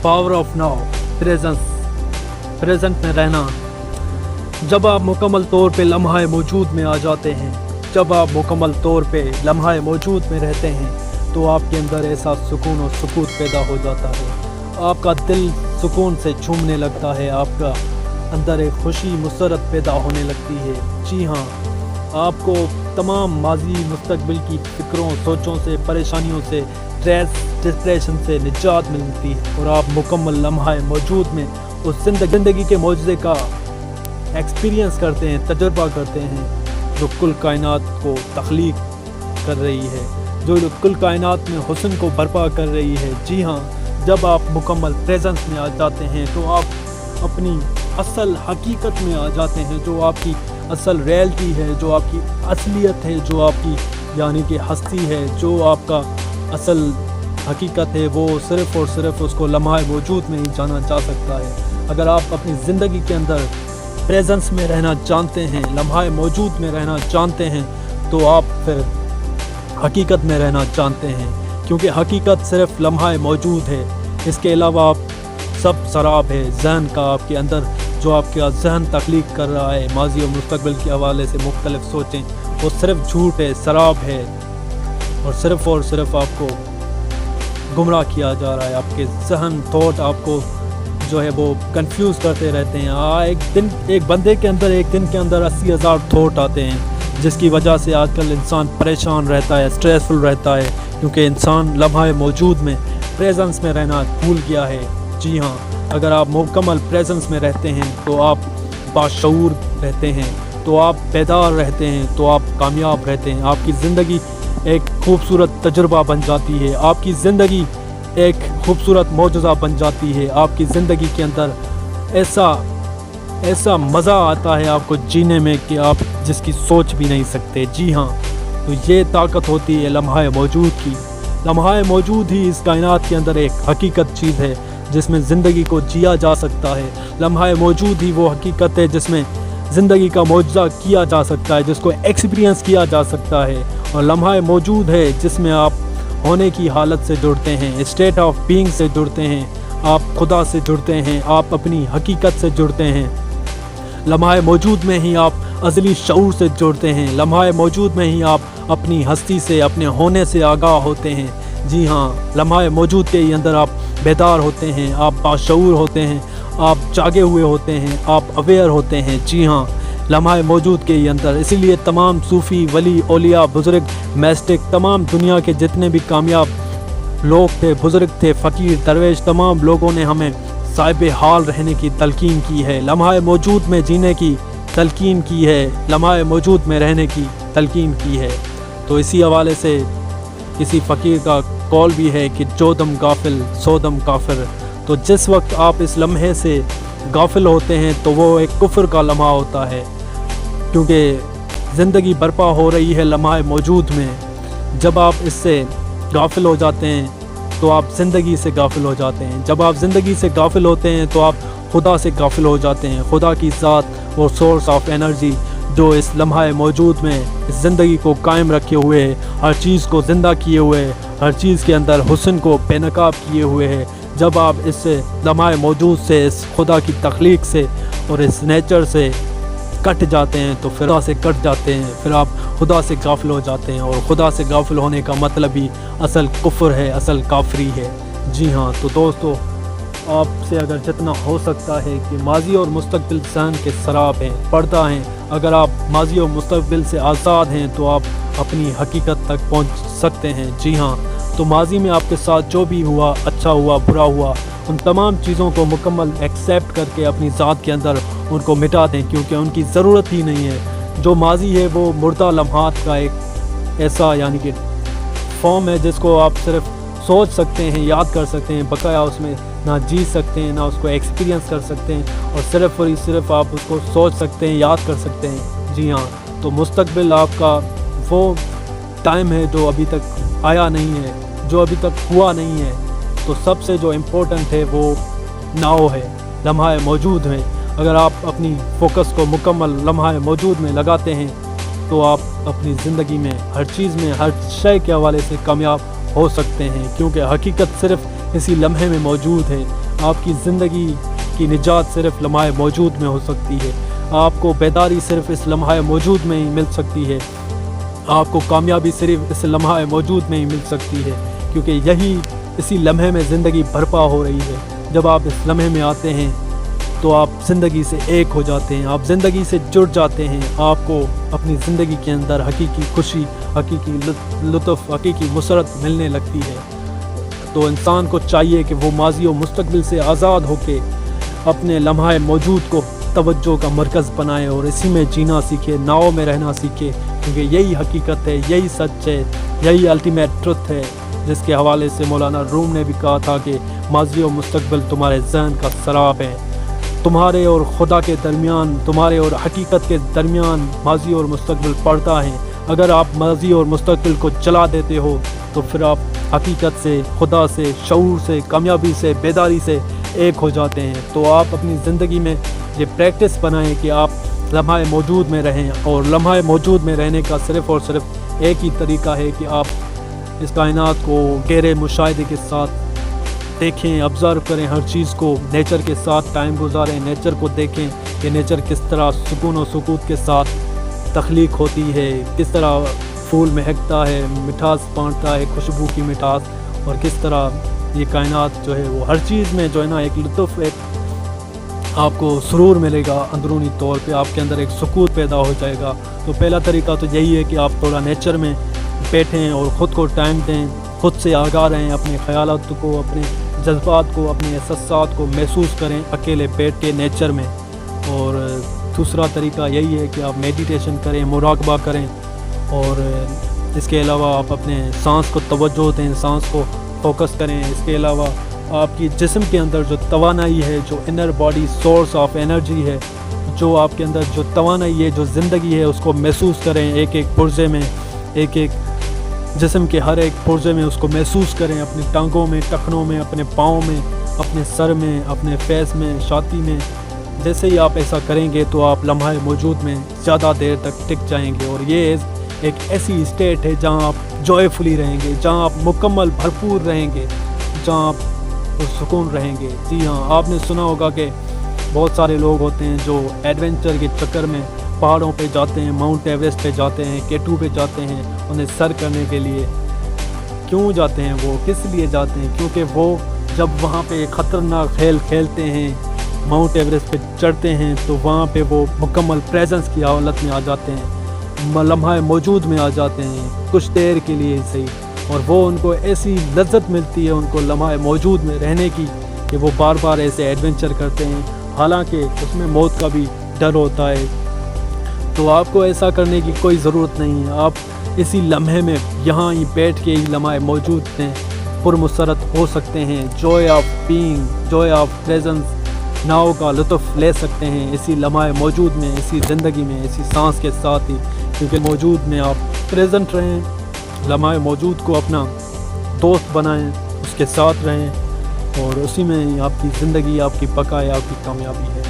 Power of now, present में रहना। जब आप मुकम्मल तौर पे लम्हा मौजूद में आ जाते हैं, जब आप मुकम्मल तौर पे लम्हा मौजूद में रहते हैं, तो आपके अंदर ऐसा सुकून और सुकूत पैदा हो जाता है। आपका दिल सुकून से झूमने लगता है, आपका अंदर एक खुशी मुसरत पैदा होने लगती है। जी हाँ, आपको तमाम माजी मुस्तकबिल की फ़िक्रों, सोचों से, परेशानियों से, स्ट्रेस, डिप्रेशन से निजात मिलती है और आप मुकम्मल लम्हा मौजूद में उस ज़िंदगी के मौजज़े का एक्सपीरियंस करते हैं, तजुर्बा करते हैं, जो कुल कायनात को तख्लीक कर रही है, जो कुल कायनात में हुस्न को बर्पा कर रही है। जी हाँ, जब आप मुकम्मल प्रेजेंस में आ जाते हैं तो आप अपनी असल हकीकत में आ जाते हैं, जो आपकी असल रियलिटी है, जो आपकी असलियत है, जो आपकी यानी कि हस्ती है, जो आपका असल हकीकत है, वो सिर्फ़ और सिर्फ उसको लम्हा मौजूद में ही जाना जा सकता है। अगर आप अपनी ज़िंदगी के अंदर प्रेजेंस में रहना जानते हैं, लम्हा मौजूद में रहना जानते हैं, तो आप फिर हकीकत में रहना जानते हैं, क्योंकि हकीकत सिर्फ लम्हा मौजूद है। इसके अलावा आप सब शराब है जहन का, आपके अंदर जो आपका जहन तख्लीक कर रहा है माजी और मुस्तकबिल के हवाले से मुख्तलिफ सोचें, वो सिर्फ झूठ है, शराब है और सिर्फ आपको गुमराह किया जा रहा है। आपके जहन थॉट आपको जो है वो कंफ्यूज करते रहते हैं। एक बंदे के अंदर एक दिन के अंदर 80,000 थॉट आते हैं, जिसकी वजह से आजकल इंसान परेशान रहता है, स्ट्रेसफुल रहता है, क्योंकि इंसान लम्हा मौजूद में प्रेजेंस में रहना भूल गया है। जी हाँ, अगर आप मुकम्मल प्रेजेंस में रहते हैं तो आप बाशऊर रहते हैं, तो आप बेदार रहते हैं, तो आप कामयाब रहते हैं। आपकी ज़िंदगी एक खूबसूरत तजुर्बा बन जाती है, आपकी ज़िंदगी एक खूबसूरत मौजज़ा बन जाती है। आपकी ज़िंदगी के अंदर ऐसा मज़ा आता है आपको जीने में कि आप जिसकी सोच भी नहीं सकते। जी हाँ, तो ये ताकत होती है लम्हा मौजूद की। लम्हा मौजूद ही इस कायनात के अंदर एक हकीकत चीज़ है जिसमें ज़िंदगी को जिया जा सकता है। लम्हा मौजूद ही वो हकीकत है जिसमें ज़िंदगी का मौजज़ा किया जा सकता है, जिसको एक्सपीरियंस किया जा सकता है। और लम्हा मौजूद है जिसमें आप होने की हालत से जुड़ते हैं, स्टेट ऑफ बीइंग से जुड़ते हैं, आप खुदा से जुड़ते हैं, आप अपनी हकीकत से जुड़ते हैं। लम्हा मौजूद में ही आप अज़ली शऊर से जुड़ते हैं, लम्हा मौजूद में ही आप अपनी हस्ती से, अपने होने से आगाह होते हैं। जी हाँ, लम्हा मौजूद के अंदर आप बेदार होते हैं, आप बाशऊर होते हैं, आप जागे हुए होते हैं, आप अवेयर होते हैं। जी हाँ, लम्हा मौजूद के अंदर इसीलिए तमाम सूफ़ी, वली, औलिया, बुज़ुर्ग, मैस्टिक, तमाम दुनिया के जितने भी कामयाब लोग थे, बुज़ुर्ग थे, फ़कीर, दरवेश, तमाम लोगों ने हमें साहिब हाल रहने की तलकीन की है, लम्हा मौजूद में जीने की तलकीन की है, लम्हा मौजूद में रहने की तलकीन की है। तो इसी हवाले से किसी फ़कीर का कौल भी है कि जो दम गाफिल सो दम काफिर। तो जिस वक्त आप इस लम्हे से गाफिल होते हैं तो वो एक कुफ्र का लम्हा होता है, क्योंकि ज़िंदगी बर्पा हो रही है लम्हा मौजूद में। जब आप इससे गाफिल हो जाते हैं तो आप ज़िंदगी से गाफिल हो जाते हैं। जब आप ज़िंदगी से गाफिल होते हैं तो आप खुदा से गाफिल हो जाते हैं। खुदा की ज़ात और सोर्स ऑफ एनर्जी जो इस लम्हा मौजूद में इस ज़िंदगी को कायम रखे हुए है, हर चीज़ को ज़िंदा किए हुए है, हर चीज़ के अंदर हुस्न को बेनकाब किए हुए है। जब आप इससे लम्हा मौजूद से, इस खुदा की तख्लीक से और इस नेचर से कट जाते हैं तो फिर खुदा से कट जाते हैं, फिर आप खुदा से गाफिल हो जाते हैं। और खुदा से गाफिल होने का मतलब ही असल कुफ्र है, असल काफरी है। जी हाँ, तो दोस्तों, आपसे अगर जितना हो सकता है कि माजी और मुस्तकबिल जहन के शराब हैं, पर्दा हैं, अगर आप माजी और मुस्तकबिल से आज़ाद हैं तो आप अपनी हकीकत तक पहुँच सकते हैं। जी हाँ, तो माजी में आपके साथ जो भी हुआ, अच्छा हुआ, बुरा हुआ, उन तमाम चीज़ों को मुकम्मल एक्सेप्ट करके अपनी ज़ात के अंदर उनको मिटा दें, क्योंकि उनकी ज़रूरत ही नहीं है। जो माजी है वो मुर्दा लम्हात का एक ऐसा यानी कि फॉर्म है जिसको आप सिर्फ सोच सकते हैं, याद कर सकते हैं, बकाया उसमें ना जी सकते हैं, ना उसको एक्सपीरियंस कर सकते हैं, और सिर्फ आप उसको सोच सकते हैं, याद कर सकते हैं। जी हाँ, तो मुस्तकबिल आपका वो टाइम है जो अभी तक आया नहीं है, जो अभी तक हुआ नहीं है। तो सबसे जो इम्पोर्टेंट है वो नाउ है, लम्हा मौजूद में। अगर आप अपनी फ़ोकस को मुकम्मल लम्हा मौजूद में लगाते हैं तो आप अपनी ज़िंदगी में हर चीज़ में, हर शय के हवाले से कामयाब हो सकते हैं, क्योंकि हकीकत सिर्फ इसी लम्हे में मौजूद है। آپ کی زندگی کی نجات صرف لمحہ موجود میں ہو سکتی ہے، آپ کو بیداری صرف اس لمحہ موجود میں ہی مل سکتی ہے، آپ کو کامیابی صرف اس لمحہ موجود میں ہی مل سکتی ہے، کیونکہ یہی اسی لمحے میں زندگی بھرپا ہو رہی ہے۔ جب آپ اس لمحے میں آتے ہیں تو آپ زندگی سے ایک ہو جاتے ہیں، آپ زندگی سے جڑ جاتے ہیں، آپ کو اپنی زندگی کے اندر حقیقی خوشی، حقیقی لطف، حقیقی مسرت ملنے لگتی ہے۔ تو انسان کو چاہیے کہ وہ ماضی و مستقبل سے آزاد ہو کے اپنے لمحہ موجود کو توجہ کا مرکز بنائے اور اسی میں جینا سیکھے، ناؤ میں رہنا سیکھے، کیونکہ یہی حقیقت ہے، یہی سچ ہے، یہی الٹیمیٹ ٹروتھ ہے، جس کے حوالے سے مولانا روم نے بھی کہا تھا کہ ماضی و مستقبل تمہارے ذہن کا سراب ہے، تمہارے اور خدا کے درمیان، تمہارے اور حقیقت کے درمیان ماضی اور مستقبل پڑتا ہے۔ اگر آپ ماضی اور مستقبل کو جلا دیتے ہو تو پھر آپ حقیقت سے، خدا سے، شعور سے، کامیابی سے، بیداری سے ایک ہو جاتے ہیں۔ تو آپ اپنی زندگی میں یہ پریکٹس بنائیں کہ آپ لمحہ موجود میں رہیں، اور لمحہ موجود میں رہنے کا صرف اور صرف ایک ہی طریقہ ہے کہ آپ اس کائنات کو گہرے مشاہدے کے ساتھ دیکھیں، آبزرو کریں، ہر چیز کو نیچر کے ساتھ ٹائم گزاریں، نیچر کو دیکھیں کہ نیچر کس طرح سکون و سکوت کے ساتھ تخلیق ہوتی ہے، کس طرح پھول مہکتا ہے، مٹھاس بانٹتا ہے، خوشبو کی مٹھاس، اور کس طرح یہ کائنات جو ہے وہ ہر چیز میں جو ہے نا ایک لطف، ایک آپ کو سرور ملے گا، اندرونی طور پہ آپ کے اندر ایک سکون پیدا ہو جائے گا۔ تو پہلا طریقہ تو یہی ہے کہ آپ تھوڑا نیچر میں بیٹھیں اور خود کو ٹائم دیں، خود سے آگاہ رہیں، اپنے خیالات کو، اپنے جذبات کو، اپنے احساسات کو محسوس کریں اکیلے بیٹھ کے نیچر میں۔ اور دوسرا طریقہ یہی ہے کہ آپ میڈیٹیشن کریں، مراقبہ کریں، اور اس کے علاوہ آپ اپنے سانس کو توجہ دیں، سانس کو فوکس کریں۔ اس کے علاوہ آپ کی جسم کے اندر جو توانائی ہے، جو inner body source of energy ہے، جو آپ کے اندر جو توانائی ہے، جو زندگی ہے، اس کو محسوس کریں، ایک ایک پرزے میں، ایک ایک جسم کے ہر ایک پرزے میں اس کو محسوس کریں، اپنی ٹانگوں میں، ٹخنوں میں، اپنے پاؤں میں، اپنے سر میں، اپنے فیس میں، چھاتی میں۔ جیسے ہی آپ ایسا کریں گے تو آپ لمحہ موجود میں زیادہ دیر تک ٹک جائیں گے، اور یہ ایک ایسی اسٹیٹ ہے جہاں آپ جوائے فلی رہیں گے، جہاں آپ مکمل بھرپور رہیں گے، جہاں آپ سکون رہیں گے۔ جی ہاں، آپ نے سنا ہوگا کہ بہت سارے لوگ ہوتے ہیں جو ایڈونچر کے چکر میں پہاڑوں پہ جاتے ہیں، ماؤنٹ ایوریسٹ پہ جاتے ہیں، K2 پہ جاتے ہیں انہیں سر کرنے کے لیے۔ کیوں جاتے ہیں وہ؟ کس لیے جاتے ہیں؟ کیونکہ وہ جب وہاں پہ خطرناک کھیل کھیلتے ہیں، ماؤنٹ ایوریسٹ پہ چڑھتے ہیں، تو وہاں پہ وہ مکمل پریزنس کی حالت میں آ جاتے ہیں، لمحہ موجود میں آ جاتے ہیں، کچھ دیر کے لیے صحیح، اور وہ ان کو ایسی لذت ملتی ہے ان کو لمحہ موجود میں رہنے کی کہ وہ بار بار ایسے ایڈونچر کرتے ہیں، حالانکہ اس میں موت کا بھی ڈر ہوتا ہے۔ تو آپ کو ایسا کرنے کی کوئی ضرورت نہیں ہے، آپ اسی لمحے میں یہاں ہی بیٹھ کے ہی لمحہ موجود میں پرمسرت ہو سکتے ہیں، joy of being, joy of presence, now کا لطف لے سکتے ہیں اسی لمحہ موجود میں، اسی زندگی میں، اسی سانس کے ساتھ ہی، کیونکہ موجود میں آپ پریزنٹ رہیں، لمحہ موجود کو اپنا دوست بنائیں، اس کے ساتھ رہیں، اور اسی میں ہی آپ کی زندگی، آپ کی بقا ہے، آپ کی کامیابی ہے۔